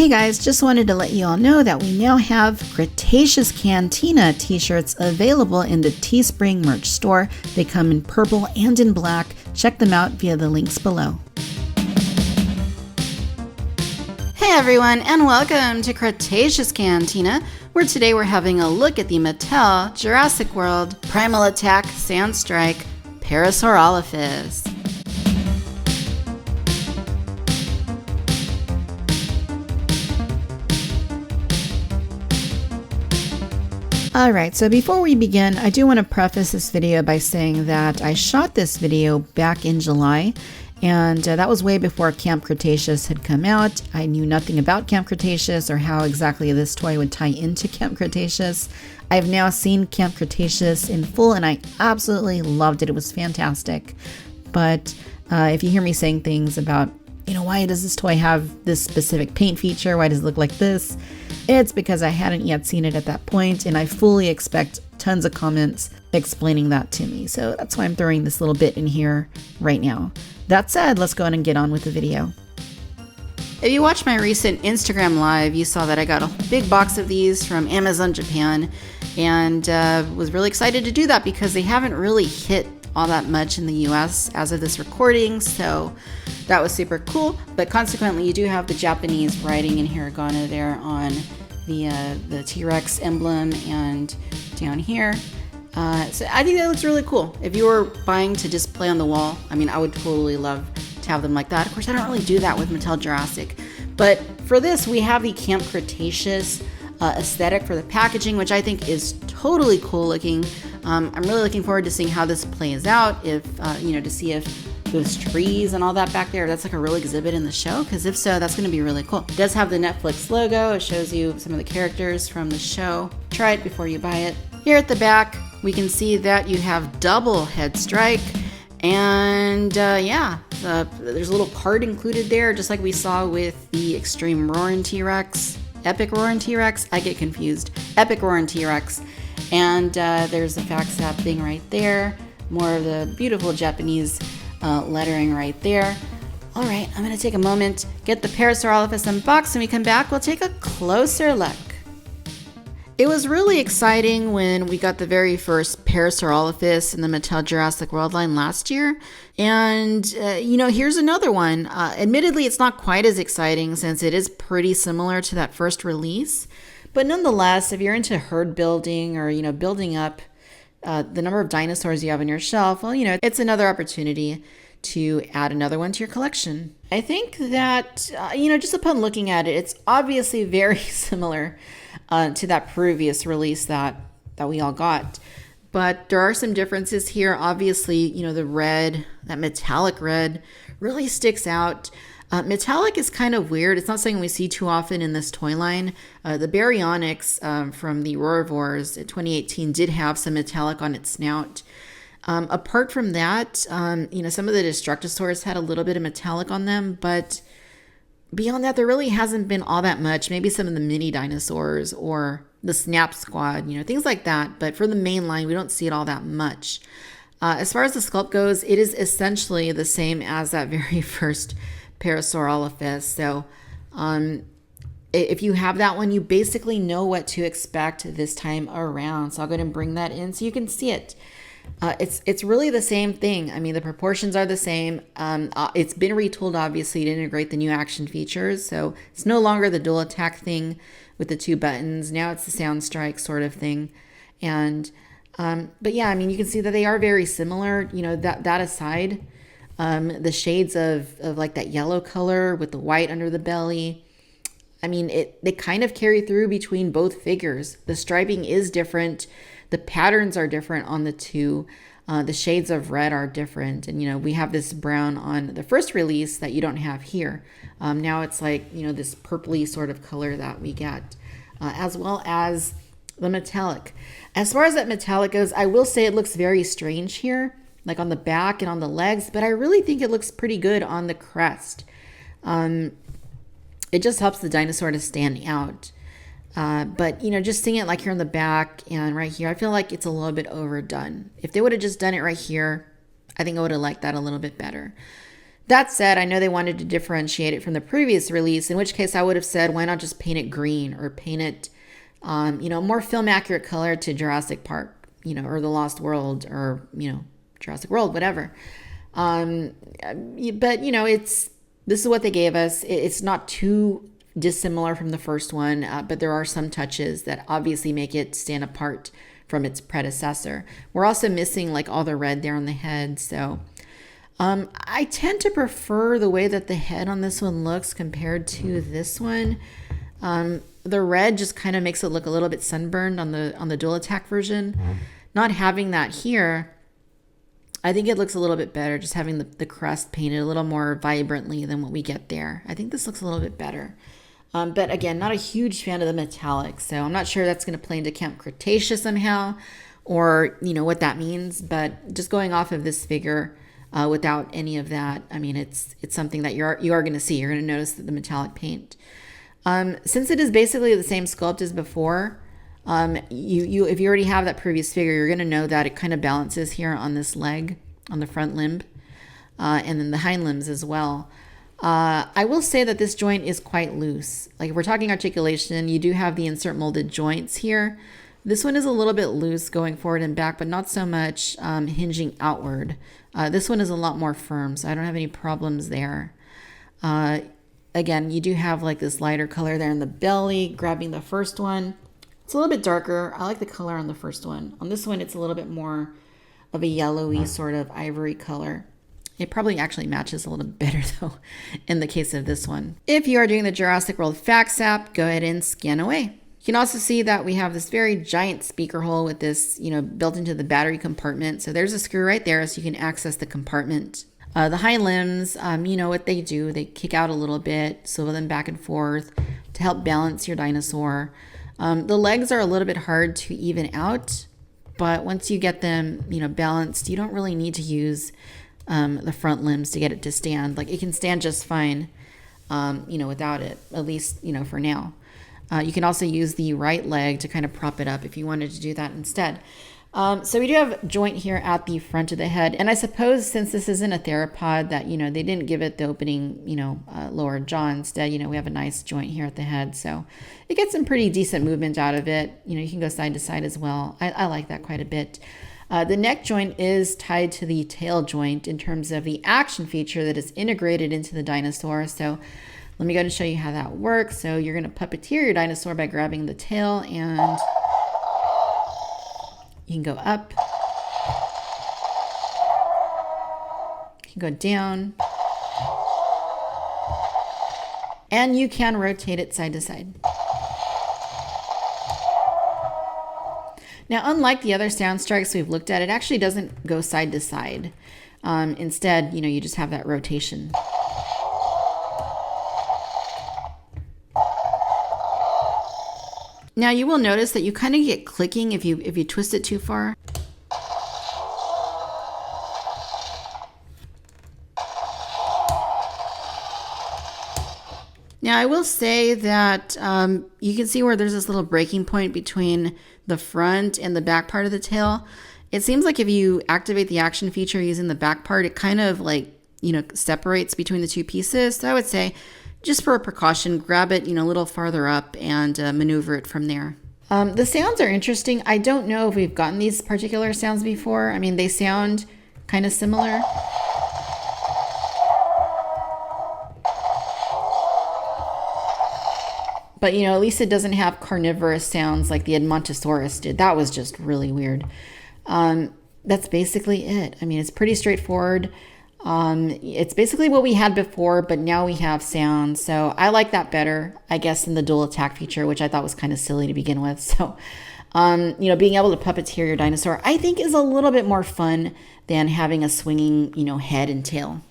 Hey guys, just wanted to let you all know that we now have Cretaceous Cantina t-shirts available in the Teespring merch store. They come in purple and in black. Check them out via the links below. Hey everyone, and welcome to Cretaceous Cantina, where today we're having a look at the Mattel Jurassic World Primal Attack Sandstrike Parasaurolophus. Alright, so before we begin, I do want to preface this video by saying that I shot this video back in July, and that was way before Camp Cretaceous had come out. I knew nothing about Camp Cretaceous or how exactly this toy would tie into Camp Cretaceous. I've now seen Camp Cretaceous in full and I absolutely loved it. It was fantastic. But if you hear me saying things about, why does this toy have this specific paint feature? Why does it look like this? It's because I hadn't yet seen it at that point, and I fully expect tons of comments explaining that to me. So that's why I'm throwing this little bit in here right now. That said, let's go ahead and get on with the video. If you watched my recent Instagram live, you saw that I got a big box of these from Amazon Japan, and was really excited to do that because they haven't really hit all that much in the US as of this recording, so that was super cool. But consequently, you do have the Japanese writing in hiragana there on the T-Rex emblem and down here. So I think that looks really cool. If you were buying to display on the wall, I would totally love to have them like that. Of course, I don't really do that with Mattel Jurassic, but for this, we have the Camp Cretaceous aesthetic for the packaging, which I think is totally cool looking. I'm really looking forward to seeing how this plays out, if to see if those trees and all that back there, that's like a real exhibit in the show, because if so, that's going to be really cool. It does have the Netflix logo. It shows you some of the characters from the show. Try it before you buy it. Here at the back, we can see that you have double head strike, and there's a little card included there, just like we saw with the Extreme Roaring T-Rex, Epic Roaring T-Rex. I get confused. Epic Roaring T-Rex. And there's the fact zap thing right there. More of the beautiful Japanese lettering right there. All right, I'm going to take a moment, get the Parasaurolophus unboxed, and we come back, we'll take a closer look. It was really exciting when we got the very first Parasaurolophus in the Mattel Jurassic World line last year. And, here's another one. Admittedly, it's not quite as exciting since it is pretty similar to that first release. But nonetheless, if you're into herd building or, building up the number of dinosaurs you have on your shelf, well, it's another opportunity to add another one to your collection. I think that, just upon looking at it, it's obviously very similar to that previous release that we all got. But there are some differences here. Obviously, the red, that metallic red, really sticks out. Metallic is kind of weird. It's not something we see too often in this toy line. The Baryonyx from the Roarivores in 2018 did have some metallic on its snout. Apart from that, some of the Destructosaurs had a little bit of metallic on them, but beyond that, there really hasn't been all that much. Maybe some of the mini dinosaurs or the Snap Squad, things like that. But for the main line, we don't see it all that much. As far as the sculpt goes, it is essentially the same as that very first Parasaurolophus. So if you have that one, you basically know what to expect this time around. So I'll go ahead and bring that in so you can see it. It's really the same thing. The proportions are the same. It's been retooled, obviously, to integrate the new action features. So it's no longer the dual attack thing with the two buttons. Now it's the sound strike sort of thing. And but yeah, you can see that they are very similar. That aside, the shades of like that yellow color with the white under the belly, they kind of carry through between both figures. The striping is different. The patterns are different on the two. The shades of red are different. And, we have this brown on the first release that you don't have here. Now it's like, this purpley sort of color that we get, as well as the metallic. As far as that metallic goes, I will say it looks very strange here, like on the back and on the legs, but I really think it looks pretty good on the crest. It just helps the dinosaur to stand out. But just seeing it like here on the back and right here, I feel like it's a little bit overdone. If they would have just done it right here, I think I would have liked that a little bit better. That said, I know they wanted to differentiate it from the previous release, in which case I would have said, why not just paint it green or paint it, more film accurate color to Jurassic Park, or The Lost World, or, Jurassic World, whatever. But, this is what they gave us. It's not too dissimilar from the first one, but there are some touches that obviously make it stand apart from its predecessor. We're also missing like all the red there on the head. So I tend to prefer the way that the head on this one looks compared to this one. The red just kind of makes it look a little bit sunburned on the dual attack version. Not having that here, I think it looks a little bit better, just having the crest painted a little more vibrantly than what we get there. I think this looks a little bit better. But again, not a huge fan of the metallic, so I'm not sure that's going to play into Camp Cretaceous somehow, or what that means. But just going off of this figure without any of that, I mean, it's something that you are going to see. You're going to notice the metallic paint. Since it is basically the same sculpt as before, if you already have that previous figure, you're going to know that it kind of balances here on this leg, on the front limb, and then the hind limbs as well. I will say that this joint is quite loose. Like if we're talking articulation, you do have the insert molded joints here. This one is a little bit loose going forward and back, but not so much hinging outward. This one is a lot more firm, so I don't have any problems there. Again, you do have like this lighter color there in the belly, grabbing the first one. It's a little bit darker. I like the color on the first one. On this one, it's a little bit more of a yellowy sort of ivory color. It probably actually matches a little bit better though in the case of this one. If you are doing the Jurassic World Facts app, go ahead and scan away. You can also see that we have this very giant speaker hole with this, built into the battery compartment. So there's a screw right there so you can access the compartment. The hind limbs, you know what they do. They kick out a little bit, swivel them back and forth to help balance your dinosaur. The legs are a little bit hard to even out, but once you get them, balanced, you don't really need to use the front limbs to get it to stand. Like it can stand just fine, without it, at least, for now. You can also use the right leg to kind of prop it up if you wanted to do that instead. So we do have joint here at the front of the head. And I suppose since this isn't a theropod that, they didn't give it the opening, lower jaw instead, we have a nice joint here at the head. So it gets some pretty decent movement out of it. You can go side to side as well. I like that quite a bit. The neck joint is tied to the tail joint in terms of the action feature that is integrated into the dinosaur. So let me go and show you how that works. So you're going to puppeteer your dinosaur by grabbing the tail, and you can go up, you can go down, and you can rotate it side to side. Now, unlike the other sound strikes we've looked at, it actually doesn't go side to side. Instead, you just have that rotation. Now you will notice that you kind of get clicking if you twist it too far. Now I will say that you can see where there's this little breaking point between the front and the back part of the tail. It seems like if you activate the action feature using the back part, it kind of separates between the two pieces. So I would say, just for a precaution, grab it, a little farther up and maneuver it from there. The sounds are interesting. I don't know if we've gotten these particular sounds before. I mean, they sound kind of similar. But, at least it doesn't have carnivorous sounds like the Edmontosaurus did. That was just really weird. That's basically it. I mean, it's pretty straightforward. It's basically what we had before, but now we have sound. So I like that better, I guess, than the dual attack feature, which I thought was kind of silly to begin with. So, being able to puppeteer your dinosaur, I think is a little bit more fun than having a swinging, head and tail.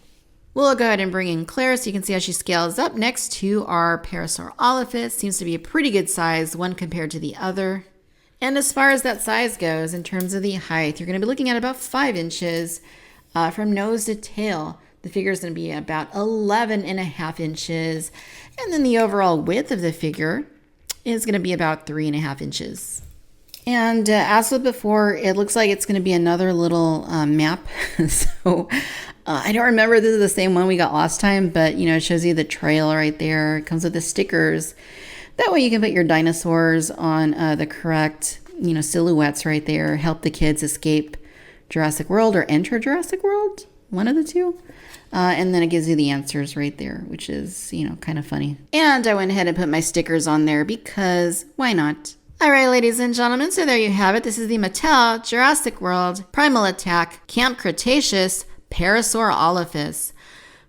We'll go ahead and bring in Claire so you can see how she scales up next to our Parasaurolophus. Seems to be a pretty good size, one compared to the other. And as far as that size goes, in terms of the height, you're going to be looking at about 5 inches. From nose to tail, the figure is going to be about 11.5 inches. And then the overall width of the figure is going to be about 3.5 inches. And as with before, it looks like it's going to be another little map. So I don't remember if this is the same one we got last time, but it shows you the trail right there. It comes with the stickers. That way you can put your dinosaurs on the correct, silhouettes right there. Help the kids escape Jurassic World or enter Jurassic World. One of the two. And then it gives you the answers right there, which is, kind of funny. And I went ahead and put my stickers on there because why not? All right, ladies and gentlemen, so there you have it. This is the Mattel Jurassic World Primal Attack Camp Cretaceous Parasaurolophus.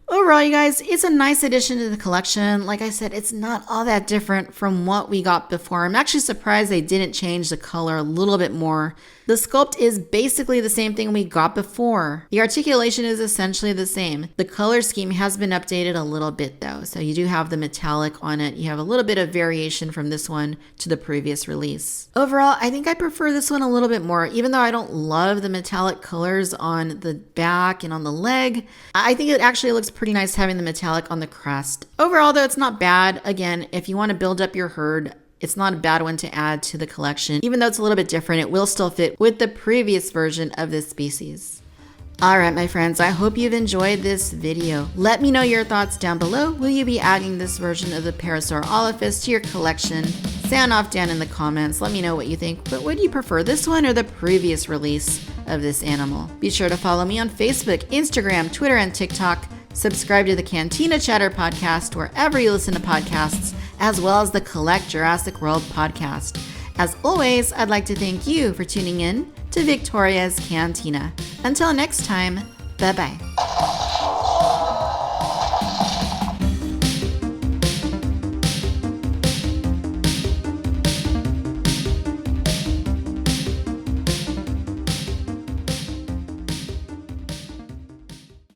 Overall, you guys, it's a nice addition to the collection. Like I said, it's not all that different from what we got before. I'm actually surprised they didn't change the color a little bit more. The sculpt is basically the same thing we got before. The articulation is essentially the same. The color scheme has been updated a little bit though. So you do have the metallic on it. You have a little bit of variation from this one to the previous release. Overall, I think I prefer this one a little bit more, even though I don't love the metallic colors on the back and on the leg. I think it actually looks pretty nice having the metallic on the crest. Overall though, it's not bad. Again, if you want to build up your herd, it's not a bad one to add to the collection. Even though it's a little bit different, it will still fit with the previous version of this species. All right, my friends, I hope you've enjoyed this video. Let me know your thoughts down below. Will you be adding this version of the Parasaurolophus to your collection? Sound off down in the comments. Let me know what you think. But would you prefer this one or the previous release of this animal? Be sure to follow me on Facebook, Instagram, Twitter, and TikTok. Subscribe to the Cantina Chatter podcast wherever you listen to podcasts, as well as the Collect Jurassic World podcast. As always, I'd like to thank you for tuning in to Victoria's Cantina. Until next time, bye-bye.